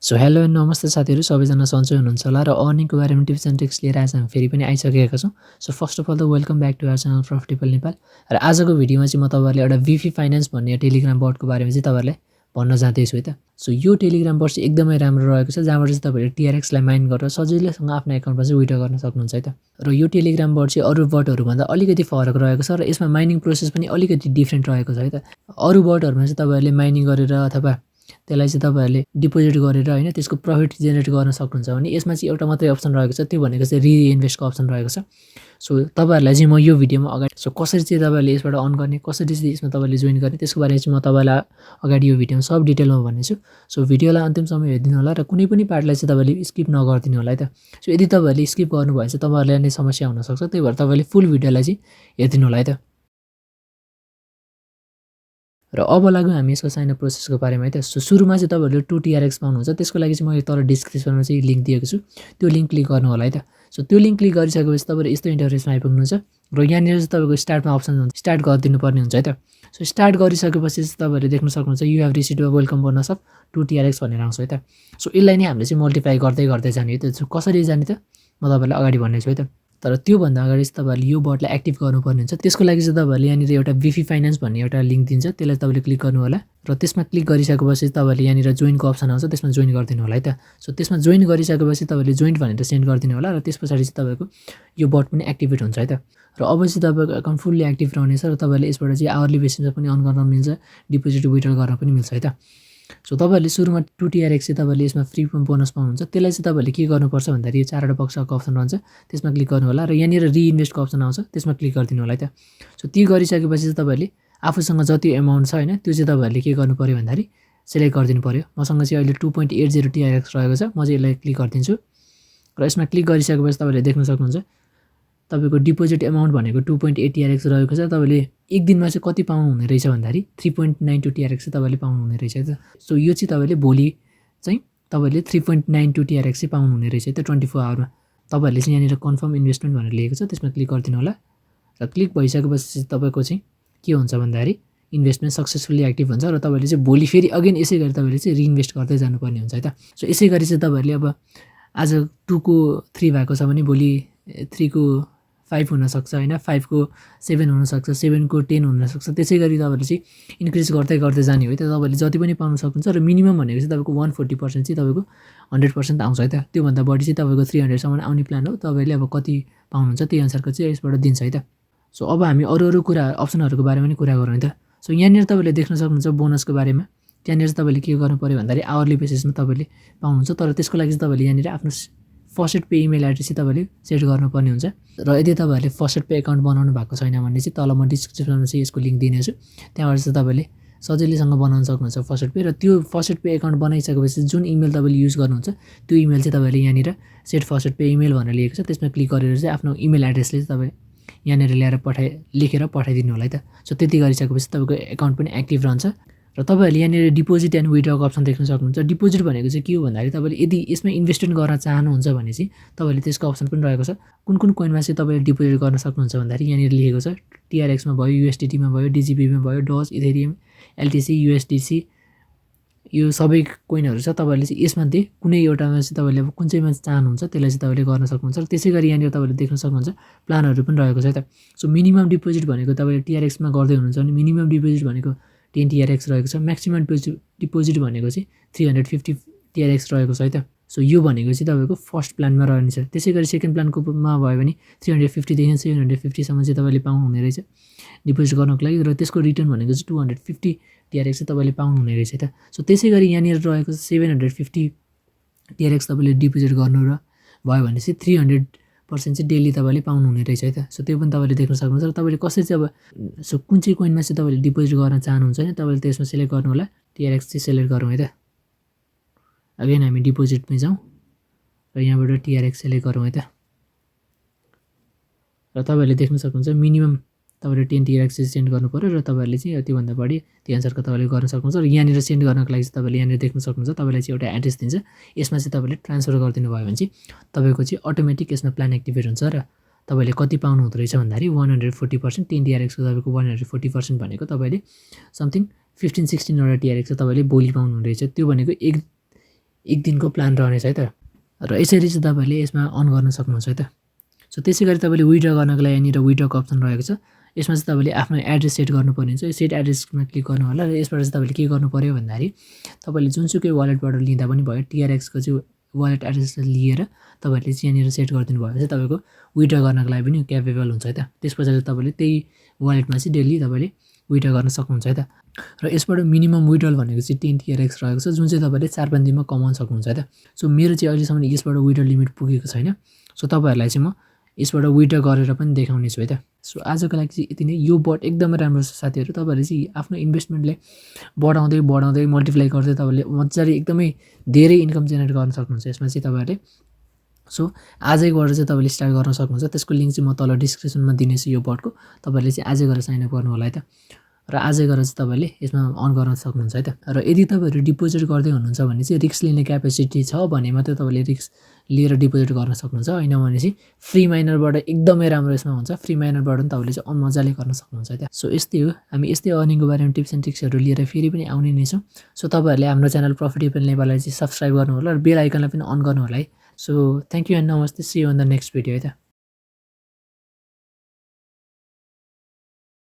So hello and नमस्ते साथीहरू, सबैजना सन्चै हुनुहुन्छ होला र अर्निङको बारेमा टिप्स एन्ड ट्रिक्स लिएर आज हामी फेरि पनि आइसकेका छौँ। सो फर्स्ट अफ अल त welcome back to our channel profitable Nepal. र आजको भिडियोमा चाहिँ म तपाईँहरूलाई एउटा भिफी फाइनेन्स भन्ने टेलिग्राम बोटको बारेमा चाहिँ तपाईँहरूलाई भन्न जाँदैछु है त। सो यो टेलिग्राम बोट चाहिँ एकदमै राम्रो रहेको छ, जहाँबाट चाहिँ तपाईँहरूले टिआरएक्सलाई माइन गरेर सजिलैसँग आफ्नो एकाउन्टमा चाहिँ विड्र गर्न सक्नुहुन्छ है त। र यो टेलिग्राम बोट चाहिँ अरू बोटहरूभन्दा अलिकति फरक रहेको छ र यसमा माइनिङ प्रोसेस पनि अलिकति डिफ्रेन्ट रहेको छ है त। अरू बोटहरूमा चाहिँ तपाईँहरूले माइनिङ गरेर अथवा त्यसलाई चाहिँ तपाईँहरूले डिपोजिट गरेर होइन त्यसको प्रफिट जेनेरेट गर्न सक्नुहुन्छ भने यसमा चाहिँ एउटा मात्रै अप्सन रहेको छ, त्यो भनेको चाहिँ रिइन्भेस्टको अप्सन रहेको छ। सो तपाईँहरूलाई चाहिँ म यो भिडियोमा अगाडि कसरी चाहिँ तपाईँहरूले यसबाट अर्न गर्ने, कसरी चाहिँ यसमा तपाईँले जोइन गर्ने, त्यसको बारेमा चाहिँ म तपाईँलाई अगाडि यो भिडियोमा सब डिटेलमा भन्नेछु। सो भिडियोलाई अन्तिमसम्म हेरिदिनु होला र कुनै पनि पार्टलाई चाहिँ तपाईँले स्किप नगरिदिनु होला है त। सो यदि तपाईँहरूले स्किप गर्नुभयो भने चाहिँ तपाईँहरूलाई नै समस्या हुनसक्छ, त्यही भएर तपाईँले फुल भिडियोलाई चाहिँ हेरिदिनु होला है त। र अब लाग्यो हामी यसको साइन अप प्रोसेसको बारेमा है त। सो सुरुमा चाहिँ तपाईँहरूले 2 TRX पाउनुहुन्छ, त्यसको लागि चाहिँ म यो तल डिस्क्रिप्सनमा चाहिँ लिङ्क दिएको छु, त्यो लिङ्क क्लिक गर्नु होला है त। सो त्यो लिङ्क क्लिक गरिसकेपछि तपाईँले यस्तो इन्टरफेसमा आइपुग्नुहुन्छ र यहाँनिर चाहिँ तपाईँको स्टार्टमा अप्सन हुन्छ, स्टार्ट गरिदिनु पर्ने हुन्छ है त। सो स्टार्ट गरिसकेपछि चाहिँ तपाईँहरूले देख्न सक्नुहुन्छ you have received a welcome bonus of 2 TRX भनेर आउँछ है त। सो यसलाई नै हामीले चाहिँ मल्टिप्लाई गर्दै गर्दै जाने है त। सो कसरी जाने त म तपाईँलाई अगाडि भन्नेछु है त। तर त्योभन्दा अगाडि चाहिँ तपाईँहरूले यो बोटलाई एक्टिभ गर्नुपर्ने हुन्छ। त्यसको लागि चाहिँ तपाईँहरूले यहाँनिर एउटा भिफी फाइनेन्स भन्ने एउटा लिङ्क दिन्छ, त्यसलाई तपाईँले क्लिक गर्नु होला र त्यसमा क्लिक गरिसकेपछि तपाईँहरूले यहाँनिर जोइनको अप्सन आउँछ, त्यसमा जोइन गरिदिनु होला है त। सो त्यसमा जोइन गरिसकेपछि तपाईँले जोइन भनेर सेन्ड गरिदिनु होला र त्यस पछाडि चाहिँ तपाईँको यो बोट पनि एक्टिभेट हुन्छ है त। र अब चाहिँ तपाईँको एकाउन्ट फुल्ली एक्टिभ रहनेछ र तपाईँले यसबाट चाहिँ आवरली बेसिसमा पनि अर्न गर्न मिल्छ, डिपोजिट विड्रल गर्न पनि मिल्छ है त। सो तपाईँहरूले सुरुमा 2 TRX चाहिँ तपाईँले यसमा फ्री बोनस पाउनुहुन्छ। त्यसलाई चाहिँ तपाईँले के गर्नुपर्छ भन्दाखेरि यो 4वटा बक्सको अप्सन रहन्छ, त्यसमा क्लिक गर्नु होला र यहाँनिर रिइन्भेस्टको अप्सन आउँछ, त्यसमा क्लिक गरिदिनु होला है त। सो ती गरिसकेपछि चाहिँ तपाईँले आफूसँग जति एमाउन्ट छ होइन त्यो चाहिँ तपाईँहरूले के गर्नु पऱ्यो भन्दाखेरि सेलेक्ट गरिदिनु पऱ्यो। मसँग चाहिँ अहिले 2.80 TRX रहेको छ, म चाहिँ यसलाई क्लिक गरिदिन्छु र यसमा क्लिक गरिसकेपछि तपाईँले देख्न सक्नुहुन्छ तपाईँको डिपोजिट एमाउन्ट भनेको 2.8 TRX रहेको छ। तपाईँले एक दिनमा चाहिँ कति पाउनु हुने रहेछ भन्दाखेरि 3.92 TRX चाहिँ तपाईँले पाउनु हुने रहेछ है त। सो यो चाहिँ तपाईँले भोलि चाहिँ तपाईँले 3.92 TRX चाहिँ पाउनु हुने रहेछ है त 24 आवरमा। तपाईँहरूले चाहिँ यहाँनिर कन्फर्म इन्भेस्टमेन्ट भनेर लेखेको छ, त्यसमा क्लिक गरिदिनु होला र क्लिक भइसकेपछि तपाईँको चाहिँ के हुन्छ भन्दाखेरि इन्भेस्टमेन्ट सक्सेसफुल्ली एक्टिभ हुन्छ र तपाईँले चाहिँ भोलि फेरि अगेन यसै गरी तपाईँले चाहिँ रिइन्भेस्ट गर्दै जानुपर्ने हुन्छ है त। सो यसै गरी चाहिँ तपाईँहरूले अब आज 2 को 3 भएको छ भने भोलि 3 को 5 हुनसक्छ होइन, 5 को 7 हुनसक्छ, 7 को 10 हुनसक्छ। त्यसै गरी तपाईँले चाहिँ इन्क्रिज गर्दै गर्दै जाने हो है त। तपाईँले जति पनि पाउनु सक्नुहुन्छ र मिनिमम भनेको चाहिँ तपाईँको 140% चाहिँ तपाईँको 100% आउँछ है त। त्योभन्दा बढी चाहिँ तपाईँको 300सम्म आउने प्लान हो। तपाईँले अब कति पाउनुहुन्छ त्यही अनुसारको चाहिँ यसबाट दिन्छ है त। सो अब हामी अरू कुरा अप्सनहरूको बारेमा पनि कुरा गरौँ है त। सो यहाँनिर तपाईँले देख्न सक्नुहुन्छ बोनसको बारेमा, त्यहाँनिर चाहिँ तपाईँले के गर्नु पऱ्यो भन्दाखेरि आवरली बेसिसमा तपाईँले पाउनुहुन्छ। तर त्यसको लागि चाहिँ तपाईँले यहाँनिर आफ्नो फसेट पे इमेल एड्रेस चाहिँ तपाईँले सेट गर्नुपर्ने हुन्छ। र यदि तपाईँहरूले फसेट पे एकाउन्ट बनाउनु भएको छैन भने चाहिँ तल म डिस्क्रिप्सनमा चाहिँ यसको लिङ्क दिनेछु, त्यहाँबाट चाहिँ तपाईँले सजिलैसँग बनाउन सक्नुहुन्छ फसेट पे। र त्यो फसेट पे एकाउन्ट बनाइसकेपछि जुन इमेल तपाईँले युज गर्नुहुन्छ त्यो इमेल चाहिँ तपाईँले यहाँनिर सेट फसेट पे इमेल भनेर लेखेको छ, त्यसमा क्लिक गरेर चाहिँ आफ्नो इमेल एड्रेसले चाहिँ तपाईँ यहाँनिर ल्याएर लेखेर पठाइदिनु होला है त। सो त्यति गरिसकेपछि तपाईँको एकाउन्ट पनि एक्टिभ रहन्छ र तपाईँहरूले यहाँनिर डिपोजिट एन्ड विड्रको अप्सन देख्न सक्नुहुन्छ। डिपोजिट भनेको चाहिँ के हो भन्दाखेरि तपाईँले यदि यसमा इन्भेस्टमेन्ट गर्न चाहनुहुन्छ भने चाहिँ तपाईँले त्यसको अप्सन पनि रहेको छ। कुन कोइनमा चाहिँ तपाईँले डिपोजिट गर्न सक्नुहुन्छ भन्दाखेरि यहाँनिर लेखेको छ टिआरएक्समा भयो, युएसडिटीमा भयो, डिजिपीमा भयो, डज, इथेरियम, एलटिसी, युएसडिसी, यो सबै कोइनहरू छ। तपाईँले चाहिँ यसमध्ये कुनै एउटामा चाहिँ तपाईँले अब कुन चाहिँमा चाहनुहुन्छ त्यसलाई चाहिँ तपाईँले गर्न सक्नुहुन्छ। र त्यसै गरी यहाँनिर तपाईँले देख्न सक्नुहुन्छ प्लानहरू पनि रहेको छ है त। सो मिनिमम डिपोजिट भनेको तपाईँले टिआरएक्समा गर्दै हुनुहुन्छ भने मिनिमम डिपोजिट भनेको 10 TRX रहेको छ। म्याक्सिमम डिपोजिट भनेको चाहिँ 350 TRX रहेको छ है त। सो यो भनेको चाहिँ तपाईँको फर्स्ट प्लानमा रहनेछ। त्यसै गरी सेकेन्ड प्लानकोमा भयो भने 350देखि 750सम्म चाहिँ तपाईँले पाउनुहुने रहेछ डिपोजिट गर्नको लागि, र त्यसको रिटर्न भनेको चाहिँ 250 TRX चाहिँ तपाईँले पाउनुहुने रहेछ है त। सो त्यसै गरी यहाँनिर रहेको 750 TRX तपाईँले डिपोजिट गर्नु र भयो भने चाहिँ 300% चाहिँ डेली तपाईँले पाउनुहुने रहेछ है त। सो त्यो पनि तपाईँले देख्न सक्नुहुन्छ। र तपाईँले कसरी चाहिँ अब सो कुन चाहिँ कोइनमा चाहिँ तपाईँले डिपोजिट गर्न चाहनुहुन्छ भने तपाईँले त्यसमा सेलेक्ट गर्नु होला, टिआरएक्स चाहिँ सेलेक्ट गरौँ है त। अगेन हामी डिपोजिटमै जाउँ र यहाँबाट टिआरएक्स सेलेक्ट गरौँ है त। र तपाईँहरूले देख्न सक्नुहुन्छ मिनिमम तपाईँले 10 TRX चाहिँ सेन्ड गर्नु पऱ्यो र तपाईँहरूले चाहिँ त्योभन्दा बढी त्यो अनुसारको तपाईँले गर्न सक्नुहुन्छ। र यहाँनिर सेन्ड गर्नको लागि चाहिँ तपाईँले यहाँनिर देख्न सक्नुहुन्छ तपाईँलाई चाहिँ एउटा एड्रेस दिन्छ, यसमा चाहिँ तपाईँले ट्रान्सफर गरिदिनु भयो भने चाहिँ तपाईँको चाहिँ अटोमेटिक यसमा प्लान एक्टिभेट हुन्छ र तपाईँले कति पाउनु हुँदो रहेछ भन्दाखेरि 140%। 10 TRXको तपाईँको 140% भनेको तपाईँले समथिङ 15-16वटा TRX चाहिँ तपाईँले भोलि पाउनु हुँदो रहेछ। त्यो भनेको 1 दिनको प्लान रहनेछ है त। र यसरी चाहिँ तपाईँहरूले यसमा अन गर्न सक्नुहुन्छ है त। सो त्यसै गरी तपाईँले विथड्र गर्नको लागि यहाँनिर विथड्रको अप्सन रहेको छ। यसमा चाहिँ तपाईँले आफ्नो एड्रेस सेट गर्नुपर्ने हुन्छ। सेट एड्रेसमा क्लिक गर्नु होला र यसबाट चाहिँ तपाईँले के गर्नु पर्यो भन्दाखेरि तपाईँले जुनसुकै वालेटबाट लिँदा पनि भयो, TRX को चाहिँ वालेट एड्रेस लिएर तपाईँहरूले चाहिँ यहाँनिर सेट गरिदिनु भयो भने चाहिँ तपाईँको विथड्र गर्नको लागि पनि क्यापेबल हुन्छ है त। त्यस पछाडि तपाईँले त्यही वालेटमा चाहिँ डेली तपाईँले विथड्र गर्न सक्नुहुन्छ है त। र यसबाट मिनिमम विथड्रल भनेको चाहिँ 10 TRX रहेको छ, जुन चाहिँ तपाईँले 4-5 दिनमा कमाउन सक्नुहुन्छ है त। सो मेरो चाहिँ अहिलेसम्म यसबाट विथड्रल लिमिट पुगेको छैन। सो तपाईँहरूलाई चाहिँ म यसबाट विथड्र गरेर पनि देखाउने छु है त। सो आजको लागि चाहिँ यति नै। यो बट एकदमै राम्रो छ साथीहरू। तपाईँहरूले चाहिँ आफ्नो इन्भेस्टमेन्टलाई बढाउँदै मल्टिप्लाई गर्दै तपाईँले मजाले एकदमै धेरै इन्कम जेनेरेट गर्न सक्नुहुन्छ यसमा चाहिँ तपाईँहरूले। सो आजैबाट चाहिँ तपाईँले स्टार्ट गर्न सक्नुहुन्छ। त्यसको लिङ्क चाहिँ म तल डिस्क्रिप्सनमा दिनेछु यो बटको। तपाईँहरूले चाहिँ आजै गरेर साइन अप गर्नु होला है त। र आजै गरेर चाहिँ तपाईँले यसमा अन गर्न सक्नुहुन्छ है त। र यदि तपाईँहरू डिपोजिट गर्दै हुनुहुन्छ भने चाहिँ रिस्क लिने क्यापेसिटी छ भने मात्रै तपाईँले रिस्क लिएर डिपोजिट गर्न सक्नुहुन्छ। हैन भने चाहिँ फ्री माइनरबाट एकदमै राम्रो यसमा हुन्छ। फ्री माइनरबाट पनि तपाईँले चाहिँ मजाले गर्न सक्नुहुन्छ है त। सो यस्तै हो, हामी यस्तै अर्निङको बारेमा टिप्स एन्ड ट्रिक्सहरू लिएर फेरि पनि आउने नै छौँ। सो तपाईँहरूले हाम्रो च्यानल प्रफिटेबल नेपाललाई चाहिँ सब्सक्राइब गर्नु होला र बेल आइकनलाई पनि अन गर्नु होला है। So thank you and namaste. See you in the next video है त।